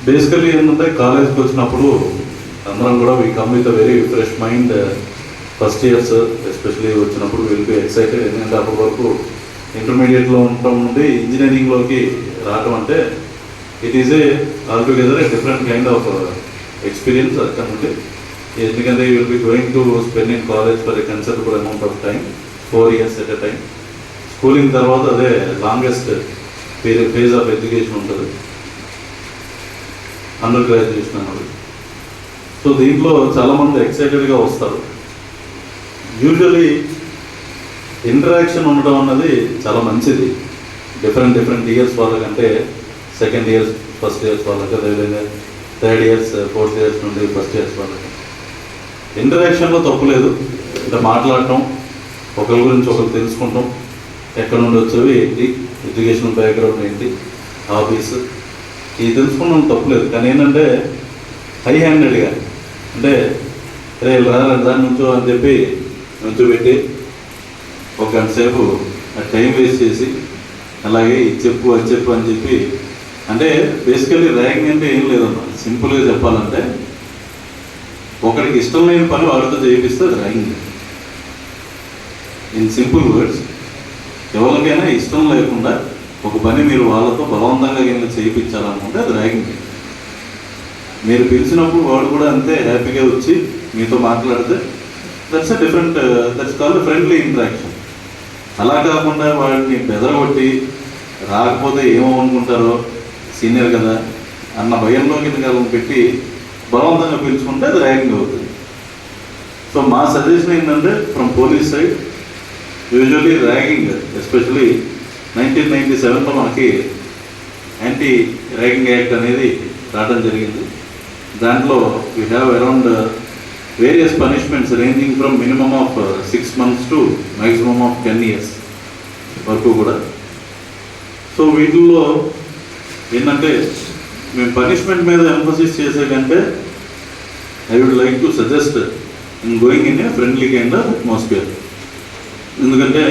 Basically ఏంటంటే కాలేజ్కి వచ్చినప్పుడు అందరం కూడా we come with a very fresh mind. First years especially వచ్చినప్పుడు విల్ బి ఎక్సైటెడ్. ఎందుకంటే అప్పటి వరకు ఇంటర్మీడియట్లో ఉండటం నుండి ఇంజనీరింగ్లోకి రావటం అంటే it is a altogether a different kind of experience అక్కడ నుండి. ఎందుకంటే you will be going to spend in college for a considerable amount of time, 4 years at a time. Schooling తర్వాత అదే లాంగెస్ట్ ఫేజ్ ఆఫ్ ఎడ్యుకేషన్ ఉంటుంది, under graduation అన్నది. So దీంట్లో చాలామంది ఎక్సైటెడ్గా వస్తారు. యూజువలీ ఇంటరాక్షన్ ఉండడం అన్నది చాలా మంచిది డిఫరెంట్ ఇయర్స్ వాళ్ళకంటే, సెకండ్ ఇయర్స్ ఫస్ట్ ఇయర్స్ వాళ్ళకి, అదేవిధంగా థర్డ్ ఇయర్స్ ఫోర్త్ ఇయర్స్ నుండి ఫస్ట్ ఇయర్స్ వాళ్ళకి. ఇంటరాక్షన్లో తప్పులేదు, అంటే మాట్లాడటం, ఒకరి గురించి ఒకరు తెలుసుకుంటాం, ఎక్కడ నుండి వచ్చేవి ఏంటి, ఎడ్యుకేషనల్ బ్యాక్గ్రౌండ్ ఏంటి, హాబీస్, ఇది తెలుసుకున్నాం తప్పులేదు. కానీ ఏంటంటే హై హ్యాండెడ్గా, అంటే రే దాని నుంచో అని చెప్పి నుంచోబెట్టి ఒక గంట సేపు టైం వేస్ట్ చేసి అలాగే ఇది చెప్పు అది చెప్పు అని చెప్పి, అంటే బేసికల్లీ ర్యాగింగ్ అంటే ఏం లేదమ్మా. సింపుల్గా చెప్పాలంటే ఒకరికి ఇష్టం లేని పని వాడితో చేయిస్తే అది ర్యాగింగ్. ఇన్ సింపుల్ వర్డ్స్, ఎవరికైనా ఇష్టం లేకుండా ఒక పని మీరు వాళ్ళతో బలవంతంగా కింద చేయించాలనుకుంటే అది ర్యాగింగ్. మీరు పిలిచినప్పుడు వాడు కూడా అంతే హ్యాపీగా వచ్చి మీతో మాట్లాడితే దట్స్ కాల్డ్ ఫ్రెండ్లీ ఇంటరాక్షన్. అలా కాకుండా వాడిని బెదరగొట్టి రాకపోతే ఏమో అనుకుంటారో సీనియర్ కదా అన్న భయంలో కింద పెట్టి బలవంతంగా పిలుచుకుంటే అది ర్యాగింగ్ అవుతుంది. సో మా సజెషన్ ఏంటంటే from police side, usually ragging especially 1997లో మనకి యాంటీ ర్యాగింగ్ యాక్ట్ అనేది రావడం జరిగింది. దాంట్లో we have around various punishments ranging from minimum of 6 months to maximum of 10 years వరకు కూడా. సో వీటిల్లో ఏంటంటే మేము పనిష్మెంట్ మీద ఎంఫోసిస్ చేసే కంటే I would like to suggest in going in a friendly kind of atmosphere. ఎందుకంటే